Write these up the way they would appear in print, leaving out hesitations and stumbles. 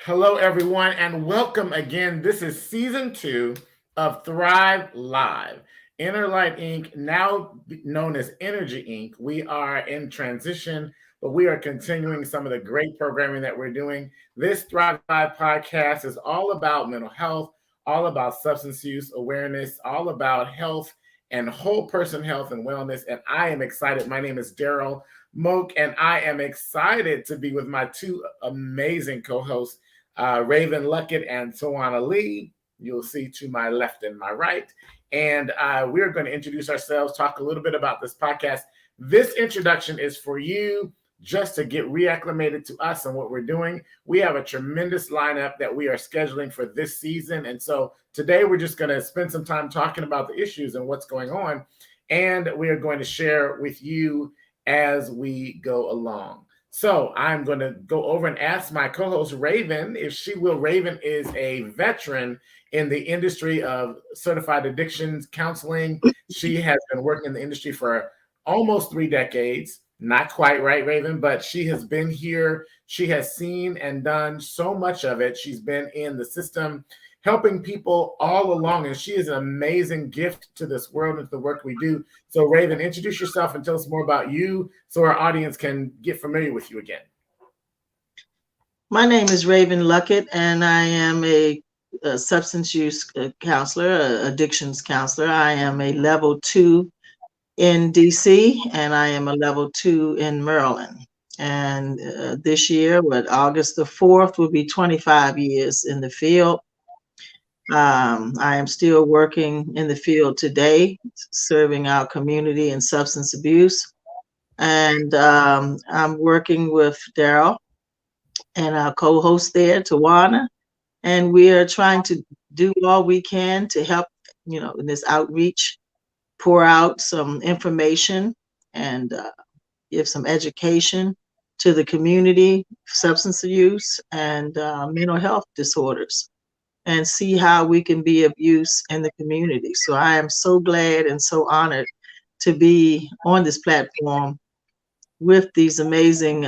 Hello, everyone, and welcome again. This is season 2 of Thrive Live. Innerlight Inc., now known as Innergy Inc., we are in transition, but we are continuing some of the great programming that we're doing. This Thrive Live podcast is all about mental health, all about substance use awareness, all about health and whole person health and wellness. And I am excited. My name is Daryl Moak, and I am excited to be with my two amazing co-hosts, Raven Luckett and Tawana Lee. You'll see to my left and my right. And we're going to introduce ourselves, talk a little bit about this podcast. This introduction is for you just to get reacclimated to us and what we're doing. We have a tremendous lineup that we are scheduling for this season. And so today we're just going to spend some time talking about the issues and what's going on. And we are going to share with you as we go along. So I'm going to go over and ask my co-host Raven if she will. Raven is a veteran in the industry of certified addictions counseling. She has been working in the industry for almost 3 decades. Not quite right, Raven, but she has been here. She has seen and done so much of it. She's been in the system helping people all along, and she is an amazing gift to this world and to the work we do. So, Raven, introduce yourself and tell us more about you so our audience can get familiar with you again. My name is Raven Luckett, and I am a substance use counselor, addictions counselor. I am a level 2 in DC, and I am a level 2 in Maryland. And this year, August the 4th, will be 25 years in the field. I am still working in the field today, serving our community in substance abuse. And I'm working with Daryl and our co-host there, Tawana. And we are trying to do all we can to help, in this outreach, pour out some information and give some education to the community, substance use and mental health disorders, and see how we can be of use in the community. So I am so glad and so honored to be on this platform with these amazing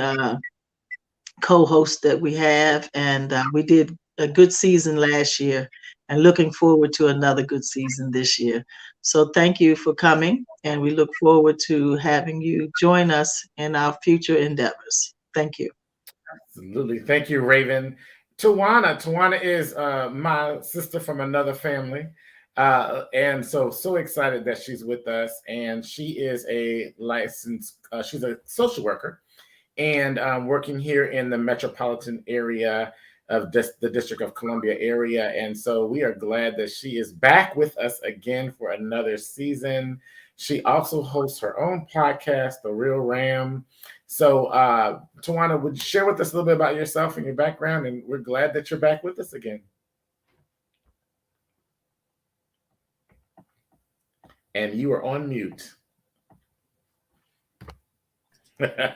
co-hosts that we have. And we did a good season last year and looking forward to another good season this year. So thank you for coming, and we look forward to having you join us in our future endeavors. Thank you. Absolutely. Thank you, Raven. Tawana is my sister from another family. And so excited that she's with us. And she is a licensed, she's a social worker and working here in the metropolitan area of the District of Columbia area. And so we are glad that she is back with us again for another season. She also hosts her own podcast, The Real Ram. So, Tawana, would you share with us a little bit about yourself and your background? And we're glad that you're back with us again. And you are on mute.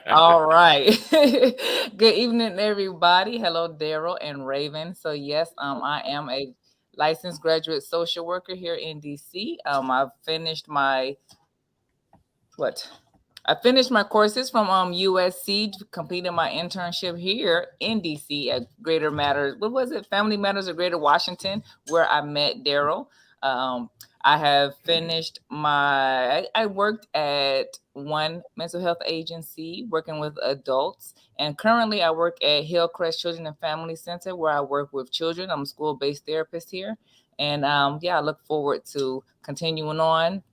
All right. Good evening, everybody. Hello, Daryl and Raven. So yes, I am a licensed graduate social worker here in DC. I've finished my I finished my courses from USC, completed my internship here in DC at Greater Matters. What was it? Family Matters of Greater Washington, where I met Daryl. I have finished I worked at one mental health agency working with adults. And currently I work at Hillcrest Children and Family Center, where I work with children. I'm a school-based therapist here. And I look forward to continuing on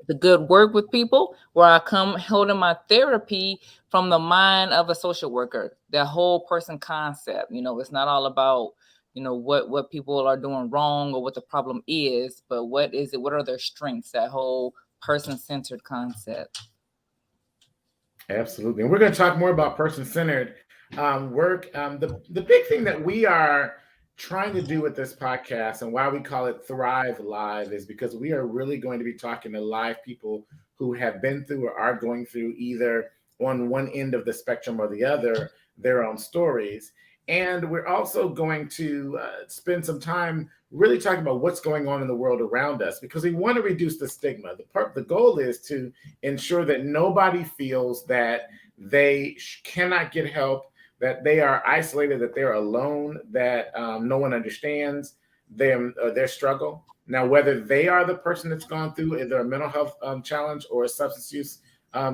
the good work with people, where I come holding my therapy from the mind of a social worker, the whole person concept. It's not all about, what people are doing wrong or what the problem is, but what is it? What are their strengths? That whole person-centered concept. Absolutely. And we're going to talk more about person-centered work. The big thing that we are trying to do with this podcast and why we call it Thrive Live is because we are really going to be talking to live people who have been through or are going through, either on one end of the spectrum or the other, their own stories. And we're also going to spend some time really talking about what's going on in the world around us, because we want to reduce the stigma. The goal is to ensure that nobody feels that they cannot get help, that they are isolated, that they're alone, that no one understands them, their struggle. Now, whether they are the person that's gone through either a mental health challenge or a substance use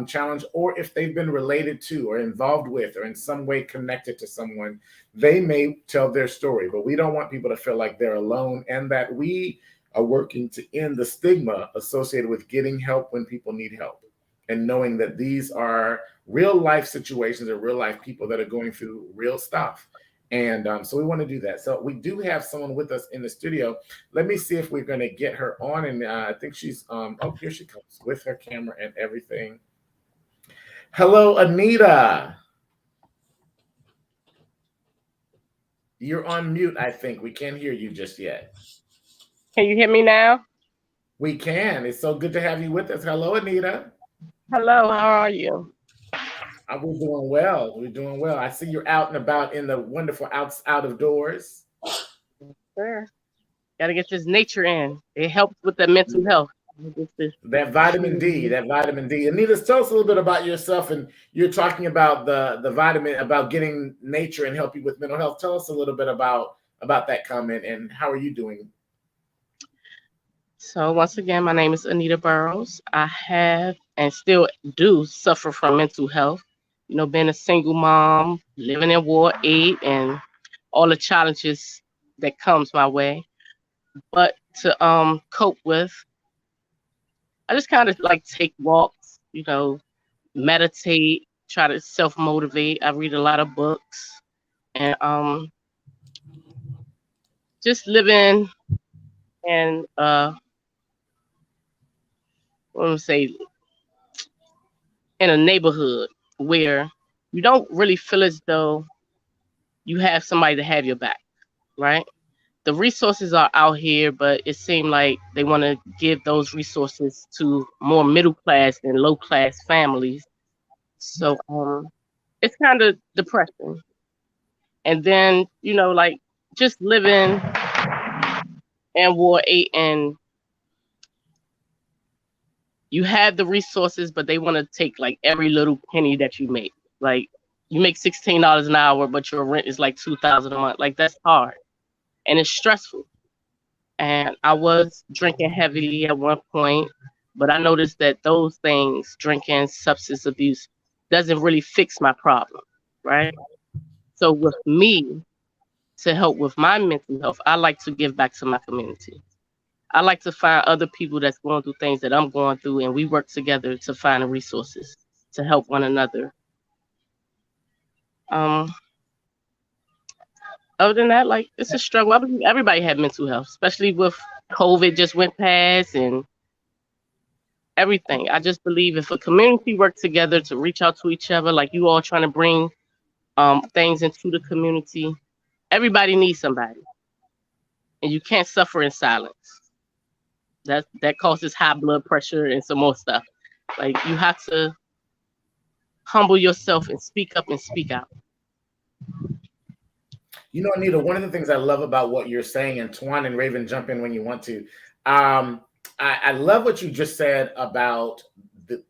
challenge, or if they've been related to or involved with or in some way connected to someone, they may tell their story. But we don't want people to feel like they're alone, and that we are working to end the stigma associated with getting help when people need help, and knowing that these are real life situations or real life people that are going through real stuff. And so we want to do that. So we do have someone with us in the studio. Let me see if we're going to get her on. And I think she's, oh, here she comes with her camera and everything. Hello, Anita. You're on mute, I think. We can't hear you just yet. Can you hear me now? We can. It's so good to have you with us. Hello, Anita. Hello, how are you? We're doing well. We're doing well. I see you're out and about in the wonderful out of doors. Sure. Got to get this nature in. It helps with the mental health. That vitamin D, that vitamin D. Anita, tell us a little bit about yourself. And you're talking about the vitamin, about getting nature and help you with mental health. Tell us a little bit about that comment and how are you doing? So once again, my name is Anita Burrows. I have and still do suffer from mental health. You know, being a single mom, living in Ward 8, and all the challenges that comes my way. But to cope with, I just kind of like take walks, you know, meditate, try to self-motivate. I read a lot of books and just living in what do I say, in a neighborhood where you don't really feel as though you have somebody to have your back, right? The resources are out here, but it seems like they want to give those resources to more middle class and low class families. So it's kind of depressing. And then, you know, like just living in Ward 8 and you have the resources, but they want to take like every little penny that you make. Like you make $16 an hour, but your rent is like $2,000 a month. Like that's hard and it's stressful. And I was drinking heavily at one point, but I noticed that those things, drinking, substance abuse, doesn't really fix my problem, right? So with me, to help with my mental health, I like to give back to my community. I like to find other people that's going through things that I'm going through, and we work together to find the resources to help one another. Other than that, like it's a struggle. I believe everybody had mental health, especially with COVID just went past and everything. I just believe if a community worked together to reach out to each other, like you all trying to bring things into the community, everybody needs somebody, and you can't suffer in silence. That causes high blood pressure and some more stuff. Like you have to humble yourself and speak up and speak out. You know, Anita, one of the things I love about what you're saying, and Twan and Raven, jump in when you want to. I love what you just said about the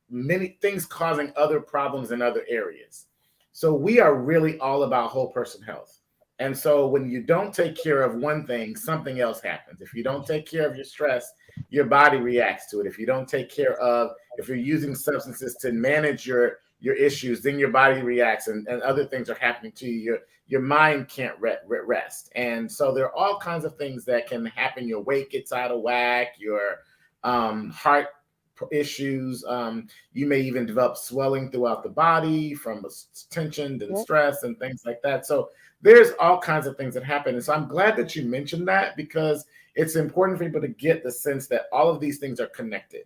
many things causing other problems in other areas. So we are really all about whole person health. And so when you don't take care of one thing, something else happens. If you don't take care of your stress, your body reacts to it. If you don't take care of, if you're using substances to manage your issues, then your body reacts and other things are happening to you. Your mind can't rest. And so there are all kinds of things that can happen. Your weight gets out of whack, your heart issues. You may even develop swelling throughout the body from tension and stress and things like that. So there's all kinds of things that happen. And so I'm glad that you mentioned that, because it's important for people to get the sense that all of these things are connected,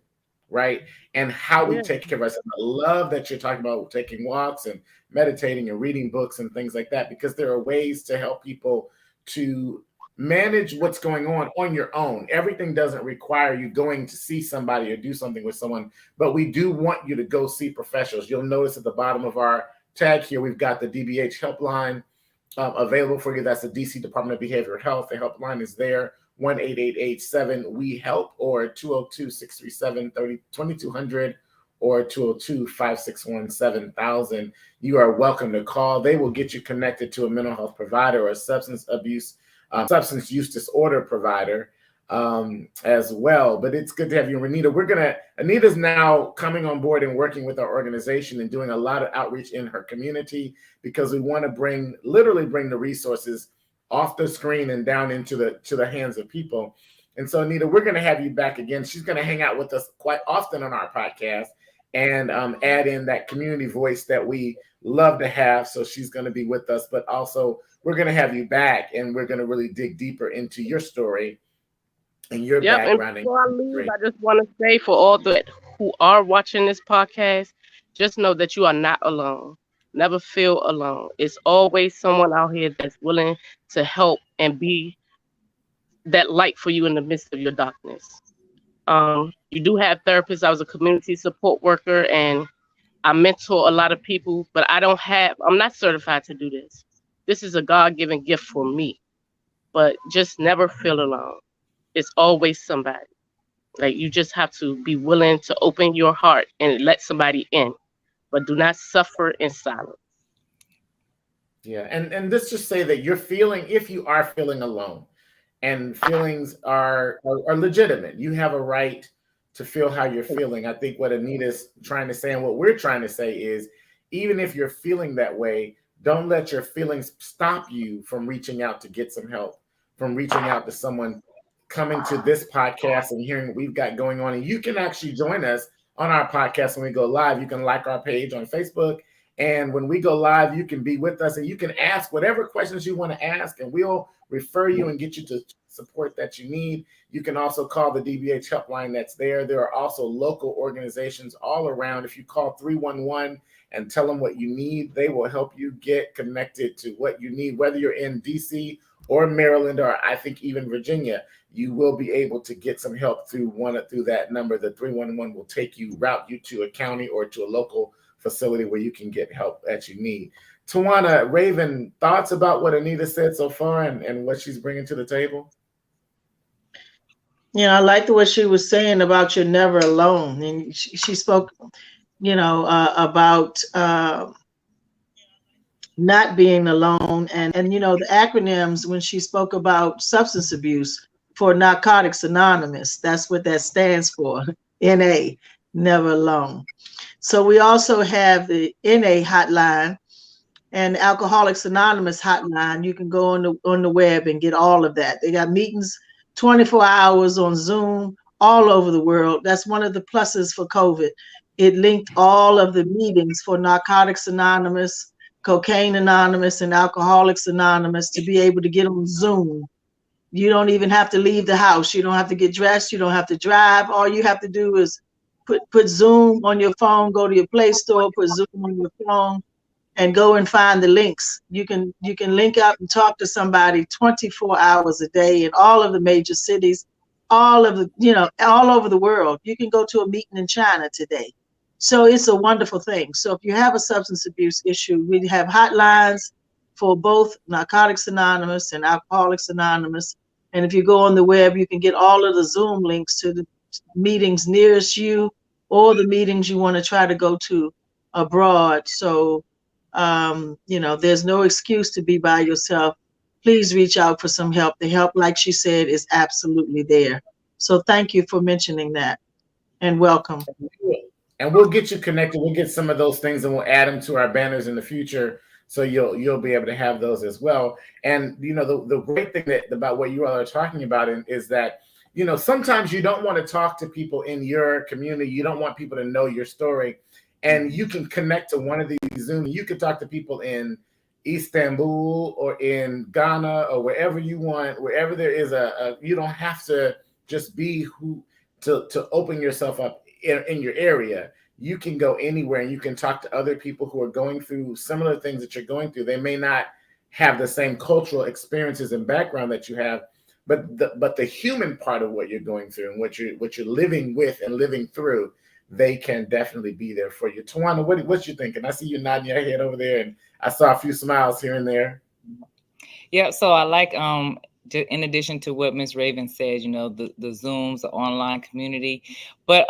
right? And how we take care of ourselves. I love that you're talking about taking walks and meditating and reading books and things like that, because there are ways to help people to manage what's going on your own. Everything doesn't require you going to see somebody or do something with someone, but we do want you to go see professionals. You'll notice at the bottom of our tag here, we've got the DBH helpline available for you. That's the DC Department of Behavioral Health. The helpline is there, 1-888-7-WE-HELP or 202-637-2200, or 202-561-7000. You are welcome to call. They will get you connected to a mental health provider or a substance use disorder provider as well. But it's good to have you, Anita. Anita's now coming on board and working with our organization and doing a lot of outreach in her community, because we want to literally bring the resources off the screen and down into the hands of people. And so, Anita, we're going to have you back again. She's going to hang out with us quite often on our podcast and add in that community voice that we love to have. So she's going to be with us, but also we're going to have you back, and we're going to really dig deeper into your story and your background. And before I leave, I just want to say, for all that who are watching this podcast, just know that you are not alone. Never feel alone. It's always someone out here that's willing to help and be that light for you in the midst of your darkness. You do have therapists. I was a community support worker, and I mentor a lot of people, but I'm not certified to do this. This is a God-given gift for me, but just never feel alone. It's always somebody. Like, you just have to be willing to open your heart and let somebody in, but do not suffer in silence. Yeah, and let's just say that if you are feeling alone, and feelings are legitimate, you have a right to feel how you're feeling. I think what Anita's trying to say and what we're trying to say is, even if you're feeling that way, don't let your feelings stop you from reaching out to get some help, from reaching out to someone, coming to this podcast and hearing what we've got going on. And you can actually join us on our podcast when we go live. You can like our page on Facebook. And when we go live, you can be with us and you can ask whatever questions you want to ask, and we'll refer you and get you to support that you need. You can also call the DBH helpline that's there. There are also local organizations all around. If you call 311 and tell them what you need, they will help you get connected to what you need, whether you're in DC or Maryland, or I think even Virginia. You will be able to get some help through that number. The 311 will route you to a county or to a local facility where you can get help that you need. Tawana, Raven, thoughts about what Anita said so far and what she's bringing to the table? I liked what she was saying about you're never alone. And she spoke, about not being alone. And the acronyms, when she spoke about substance abuse, for Narcotics Anonymous, that's what that stands for, NA, never alone. So we also have the NA hotline and Alcoholics Anonymous hotline. You can go on the web and get all of that. They got meetings 24 hours on Zoom all over the world. That's one of the pluses for COVID. It linked all of the meetings for Narcotics Anonymous, Cocaine Anonymous, and Alcoholics Anonymous to be able to get on Zoom. You don't even have to leave the house. You don't have to get dressed. You don't have to drive. All you have to do is put Zoom on your phone, go to your Play Store, put Zoom on your phone, and go and find the links. You can link up and talk to somebody 24 hours a day in all of the major cities, all over the world. You can go to a meeting in China today. So it's a wonderful thing. So if you have a substance abuse issue, we have hotlines for both Narcotics Anonymous and Alcoholics Anonymous. And if you go on the web, you can get all of the Zoom links to the meetings nearest you or the meetings you want to try to go to abroad. So, there's no excuse to be by yourself. Please reach out for some help. The help, like she said, is absolutely there. So thank you for mentioning that, and welcome. And we'll get you connected. We'll get some of those things and we'll add them to our banners in the future. So you'll be able to have those as well. And the great thing about what you all are talking about is that sometimes you don't want to talk to people in your community. You don't want people to know your story, and you can connect to one of these Zoom. You can talk to people in Istanbul or in Ghana or wherever you want. Wherever there is you don't have to just be to open yourself up in your area. You can go anywhere and you can talk to other people who are going through similar things that you're going through. They may not have the same cultural experiences and background that you have, but the human part of what you're going through and what you're living with and living through, they can definitely be there for you. Tawana, what you thinking? I see you nodding your head over there, and I saw a few smiles here and there. Yeah, so I like in addition to what Miss Raven said, the Zooms, the online community. But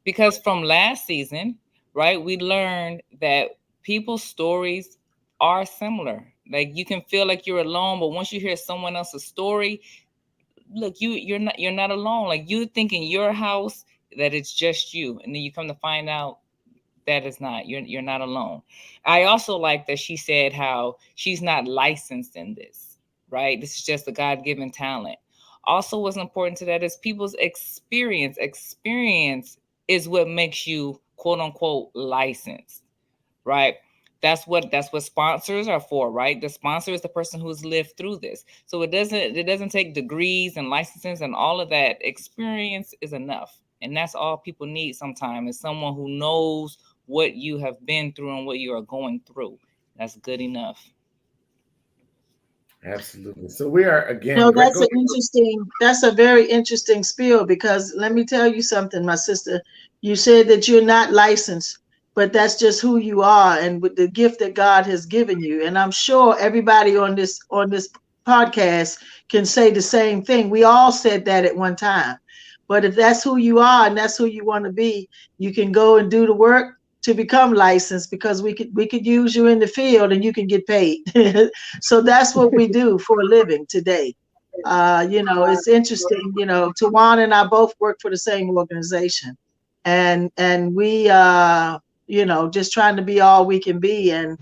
because from last season, right, we learned that people's stories are similar. Like you can feel like you're alone, but once you hear someone else's story, look, you're not alone. Like you think in your house that it's just you, and then you come to find out that is not, you're not alone. I also like that she said how she's not licensed in this, right? This is just a God-given talent. Also, what's important to that is people's experience is what makes you quote unquote licensed, right? That's what sponsors are for, right? The sponsor is the person who's lived through this. So it doesn't take degrees and licenses and all of that. Experience is enough. And that's all people need sometimes, is someone who knows what you have been through and what you are going through. That's good enough. Absolutely. So we are again No, great. that's a very interesting spiel, because let me tell you something, my sister. You said that you're not licensed, but that's just who you are and with the gift that God has given you. And I'm sure everybody on this podcast can say the same thing. We all said that at one time. But if that's who you are and that's who you want to be, you can go and do the work to become licensed, because we could use you in the field and you can get paid. So that's what we do for a living today. It's interesting. Tawana and I both work for the same organization, and we, just trying to be all we can be. And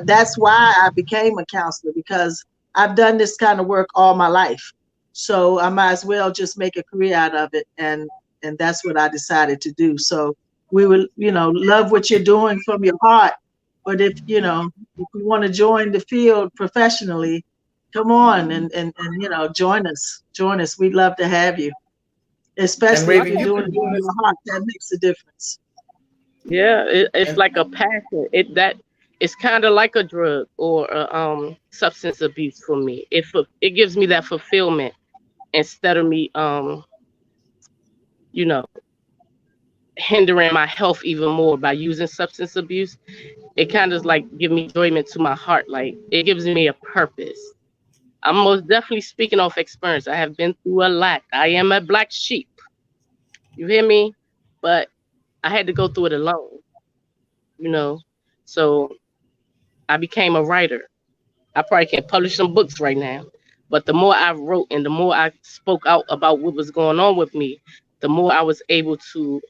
that's why I became a counselor, because I've done this kind of work all my life. So I might as well just make a career out of it, and that's what I decided to do. So we will, love what you're doing from your heart. But if you want to join the field professionally, come on and join us. Join us. We'd love to have you, And especially if Raven, you're you've doing been it doing from this. your heart. That makes a difference. Yeah, it's And like a passion. It's kind of like a drug or a substance abuse for me. It gives me that fulfillment instead of me you know hindering my health even more by using substance abuse. It kind of like give me enjoyment to my heart. Like it gives me a purpose. I'm most definitely speaking off experience. I have been through a lot. I am a black sheep. You hear me? But I had to go through it alone. You know, so I became a writer. I probably can't publish some books right now, but the more I wrote and the more I spoke out about what was going on with me, the more I was able to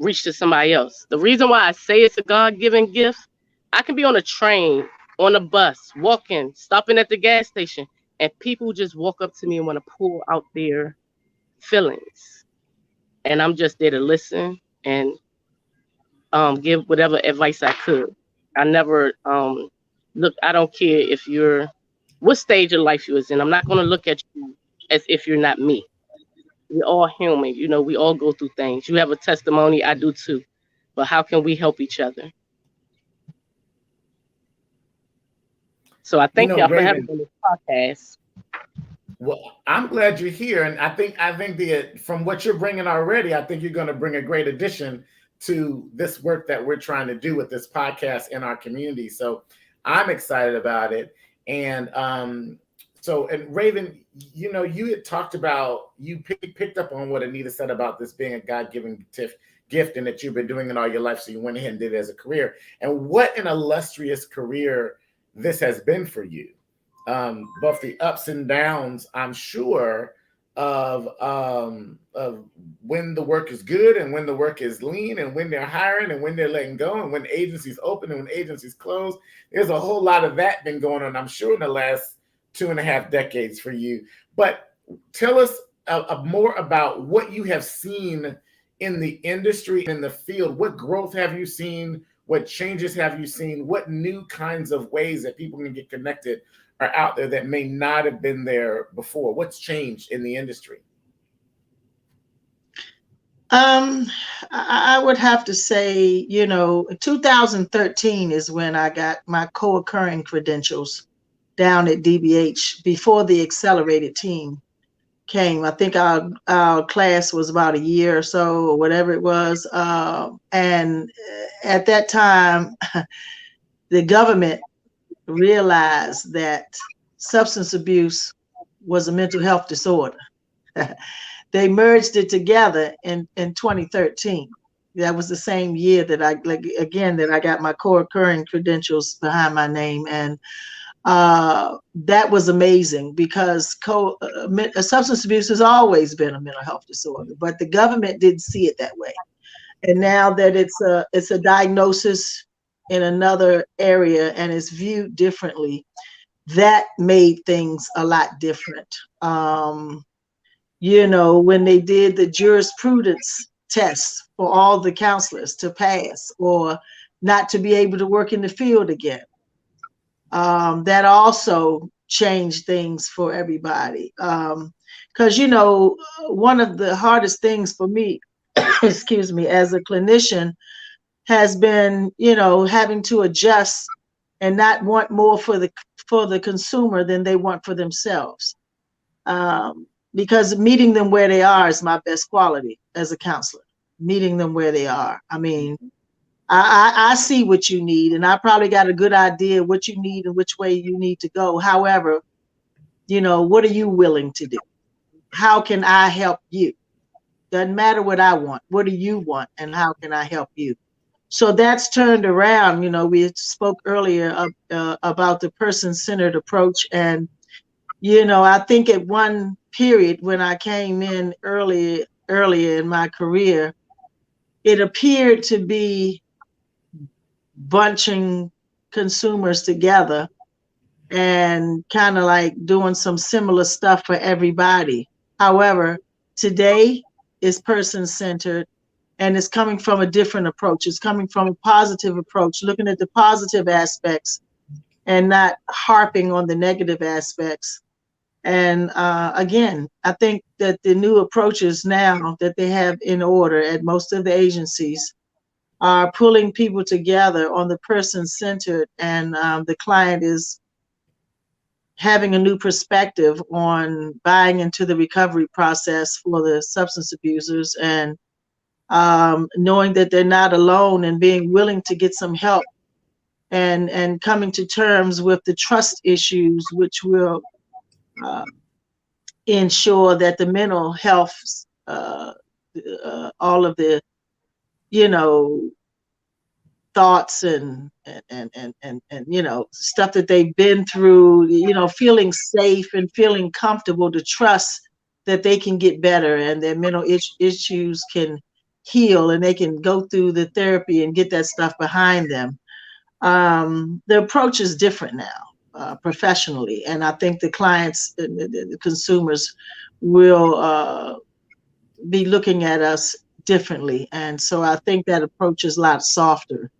reach to somebody else. The reason why I say it's a God given gift, I can be on a train, on a bus, walking, stopping at the gas station, and people just walk up to me and want to pull out their feelings. And I'm just there to listen and give whatever advice I could. I never look. I don't care if you're what stage of life you is in. I'm not going to look at you as if you're not me. We're all human. We all go through things. You have a testimony. I do too. But how can we help each other? So I thank y'all for having Raven, me on this podcast. well, I'm glad you're here, and I think the from what you're bringing already, I think you're going to bring a great addition to this work that we're trying to do with this podcast in our community. So I'm excited about it. And and Raven, you had talked about you picked up on what Anita said about this being a God-given gift, and that you've been doing it all your life. So you went ahead and did it as a career. And what an illustrious career this has been for you. Both the ups and downs, I'm sure, of when the work is good and when the work is lean and when they're hiring and when they're letting go and when agencies open and when agencies close. There's a whole lot of that been going on, I'm sure, in the last 2.5 decades for you. But tell us more about what you have seen in the industry, in the field. What growth have you seen? What changes have you seen? What new kinds of ways that people can get connected are out there that may not have been there before? What's changed in the industry? I would have to say, 2013 is when I got my co-occurring credentials down at DBH before the accelerated team came. I think our class was about a year or so, or whatever it was. And at that time, the government realized that substance abuse was a mental health disorder. They merged it together in 2013. That was the same year that I got my co-occurring credentials behind my name. And that was amazing because substance abuse has always been a mental health disorder, but the government didn't see it that way. And now that it's a diagnosis in another area and it's viewed differently, that made things a lot different. When they did the jurisprudence tests for all the counselors to pass or not to be able to work in the field again, that also changed things for everybody. Because, one of the hardest things for me, excuse me, as a clinician has been, having to adjust and not want more for the consumer than they want for themselves. Because meeting them where they are is my best quality as a counselor, meeting them where they are. I mean, I see what you need, and I probably got a good idea what you need and which way you need to go. However, what are you willing to do? How can I help you? Doesn't matter what I want. What do you want, and how can I help you? So that's turned around. We spoke earlier about the person-centered approach, and I think at one period when I came in earlier in my career, it appeared to be bunching consumers together and kind of like doing some similar stuff for everybody. However, today is person-centered, and it's coming from a different approach. It's coming from a positive approach, looking at the positive aspects and not harping on the negative aspects. And again, I think that the new approaches now that they have in order at most of the agencies are pulling people together on the person-centered, and the client is having a new perspective on buying into the recovery process for the substance abusers, and knowing that they're not alone and being willing to get some help, and coming to terms with the trust issues, which will ensure that the mental health, all of the, thoughts and stuff that they've been through, feeling safe and feeling comfortable to trust that they can get better and their mental issues can heal and they can go through the therapy and get that stuff behind them. The approach is different now, professionally, and I think the clients, the consumers will be looking at us differently, and so I think that approach is a lot softer.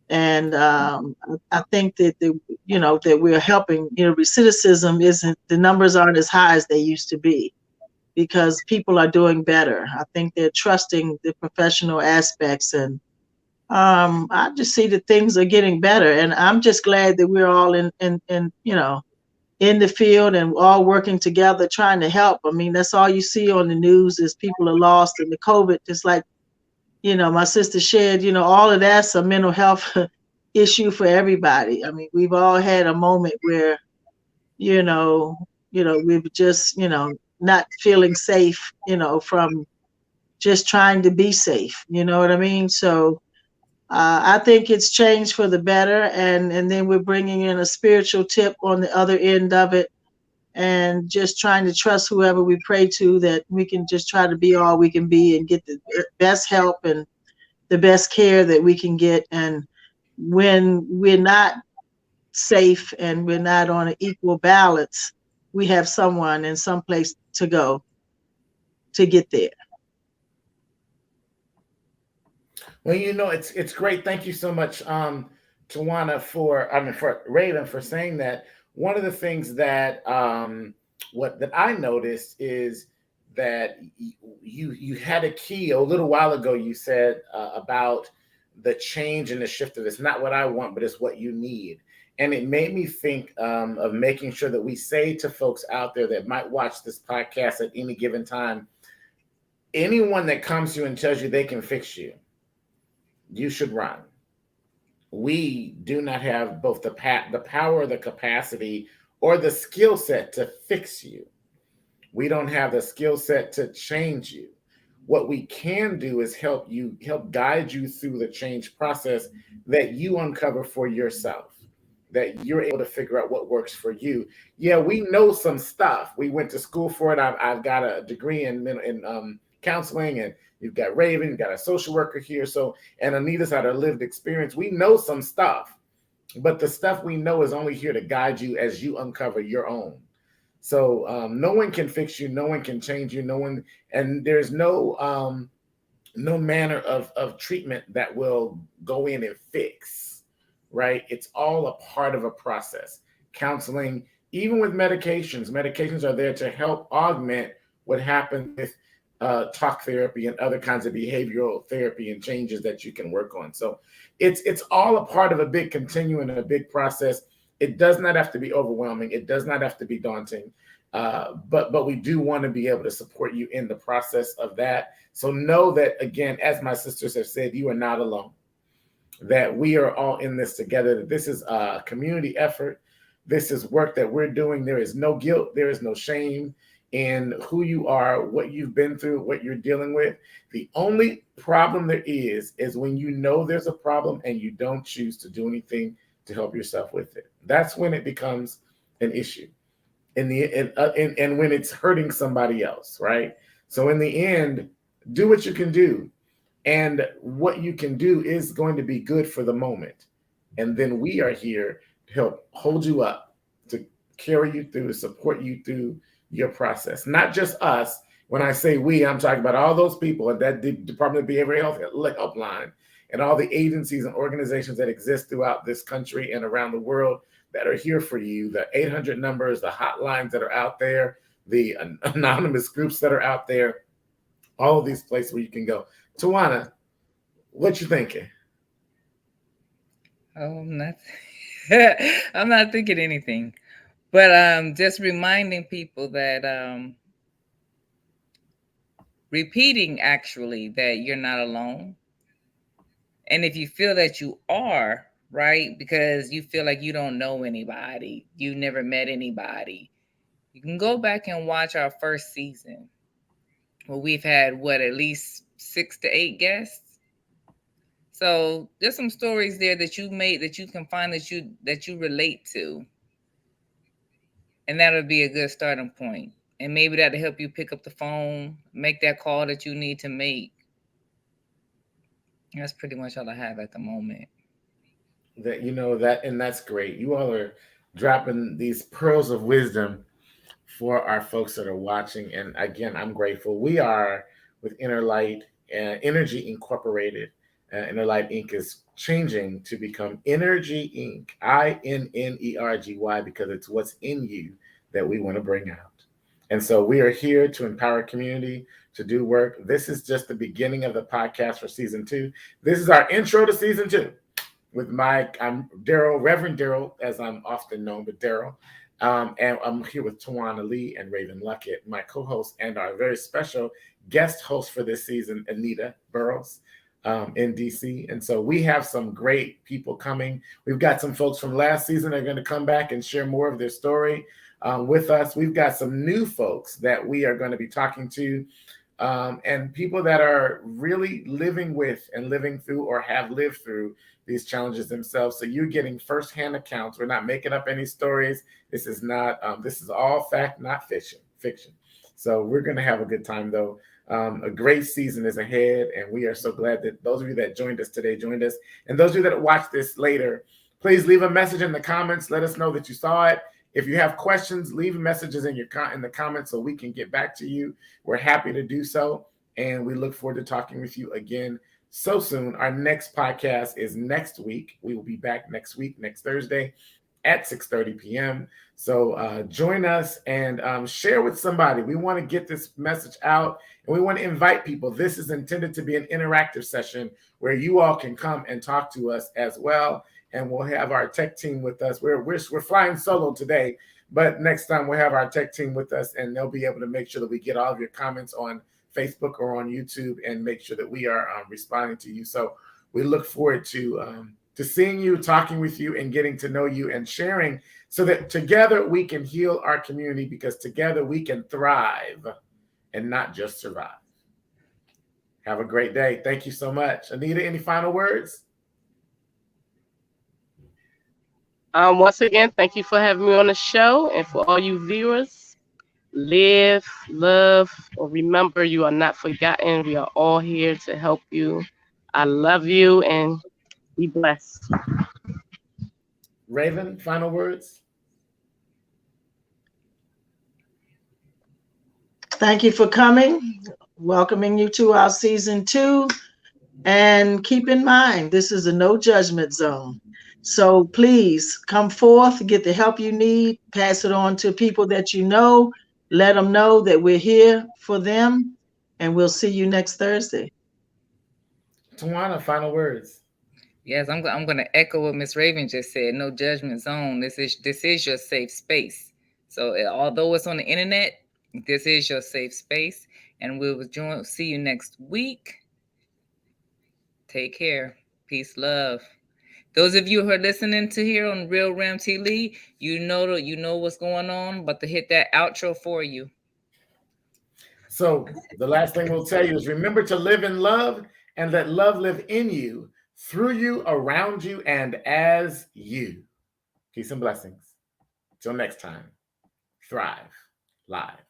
And I think that that we're helping. Recidivism isn't, the numbers aren't as high as they used to be because people are doing better. I think they're trusting the professional aspects, and I just see that things are getting better. And I'm just glad that we're all in the field and all working together trying to help. I mean, that's all you see on the news is people are lost, and the COVID, just like my sister shared, all of that's a mental health issue for everybody. I mean, we've all had a moment where, we've just, not feeling safe, from just trying to be safe. You know what I mean? So I think it's changed for the better. And then we're bringing in a spiritual tip on the other end of it, and just trying to trust whoever we pray to that we can just try to be all we can be and get the best help and the best care that we can get. And when we're not safe and we're not on an equal balance, we have someone and some place to go to get there. Well, it's great. Thank you so much, Tawana, for Raven, for saying that. One of the things that that I noticed is that you had a key a little while ago. You said about the change and the shift of it's not what I want, but it's what you need. And it made me think of making sure that we say to folks out there that might watch this podcast at any given time, anyone that comes to you and tells you they can fix you, you should run. We do not have both the power or the capacity or the skill set to fix you. We don't have the skill set to change you. What we can do is help guide you through the change process that you uncover for yourself, that you're able to figure out what works for you. Yeah, we know some stuff. We went to school for it. I've got a degree in counseling, and you've got Raven, you've got a social worker here. So, and Anita's had a lived experience. We know some stuff, but the stuff we know is only here to guide you as you uncover your own. So no one can fix you, no one can change you, no one, and there's no manner of treatment that will go in and fix, right? It's all a part of a process. Counseling, even with medications are there to help augment what happens with talk therapy and other kinds of behavioral therapy and changes that you can work on. So it's all a part of a big continuum and a big process. It does not have to be overwhelming. It does not have to be daunting. But we do want to be able to support you in the process of that. So know that, again, as my sisters have said, you are not alone, that we are all in this together, that this is a community effort. This is work that we're doing. There is no guilt. There is no shame in who you are, what you've been through, what you're dealing with. The only problem there is when you know there's a problem and you don't choose to do anything to help yourself with it. That's when it becomes an issue. And when it's hurting somebody else, right? So in the end, do what you can do. And what you can do is going to be good for the moment. And then we are here to help hold you up, to carry you through, to support you through your process. Not just us. When I say we, I'm talking about all those people at that Department of Behavioral Health helpline and all the agencies and organizations that exist throughout this country and around the world that are here for you, the 800 numbers, the hotlines that are out there, the anonymous groups that are out there, all of these places where you can go. Tawana, what you thinking? Oh, I'm not. I'm not thinking anything, but just reminding people that repeating actually that you're not alone, and if you feel that you are, right, because you feel like you don't know anybody, you never met anybody, you can go back and watch our first season. Well, we've had at least 6 to 8 guests. So there's some stories there that you made that you can find that you relate to, and that'll be a good starting point. And maybe that'll help you pick up the phone, make that call that you need to make. That's pretty much all I have at the moment. And that's great. You all are dropping these pearls of wisdom for our folks that are watching. And again, I'm grateful. We are with Innergy Incorporated. Innerlight Inc. is changing to become Innergy Inc. INNERGY, because it's what's in you that we want to bring out. And so we are here to empower community to do work. This is just the beginning of the podcast for season 2. This is our intro to season 2 with I'm Daryl, Reverend Daryl, as I'm often known, but Daryl. And I'm here with Tawana Lee and Raven Luckett, my co-host, and our very special guest host for this season, Anita Burrows, in DC. And so we have some great people coming. We've got some folks from last season that are going to come back and share more of their story with us. We've got some new folks that we are going to be talking to, and people that are really living with and living through or have lived through these challenges themselves. So you're getting firsthand accounts. We're not making up any stories. This is not. This is all fact, not fiction. So we're going to have a good time, though. A great season is ahead, and we are so glad that those of you that joined us today joined us. And those of you that watch this later, please leave a message in the comments. Let us know that you saw it. If you have questions, leave messages in the comments so we can get back to you. We're happy to do so, and we look forward to talking with you again so soon. Our next podcast is next week. We will be back next week, next Thursday at 6:30 p.m. So join us and share with somebody. We want to get this message out, and we want to invite people. This is intended to be an interactive session where you all can come and talk to us as well. And we'll have our tech team with us. We're flying solo today, but next time we'll have our tech team with us, and they'll be able to make sure that we get all of your comments on Facebook or on YouTube and make sure that we are responding to you. So we look forward to to seeing you, talking with you, and getting to know you and sharing so that together we can heal our community, because together we can thrive and not just survive. Have a great day. Thank you so much. Anita, any final words? Once again, thank you for having me on the show. And for all you viewers, live, love, or remember you are not forgotten. We are all here to help you. I love you and be blessed. Raven, final words? Thank you for coming. Welcoming you to our season 2. And keep in mind, this is a no judgment zone. So please come forth, get the help you need, pass it on to people that you know, let them know that we're here for them, and we'll see you next Thursday. Tawana, final words. Yes, I'm going to echo what Miss Raven just said. No judgment zone. This is your safe space. So although it's on the internet, this is your safe space, and we'll see you next week. Take care. Peace, love. Those of you who are listening to here on Real Ram TV, you know what's going on, but to hit that outro for you. So the last thing we'll tell you is remember to live in love and let love live in you, through you, around you, and as you. Peace and blessings. Till next time, thrive live.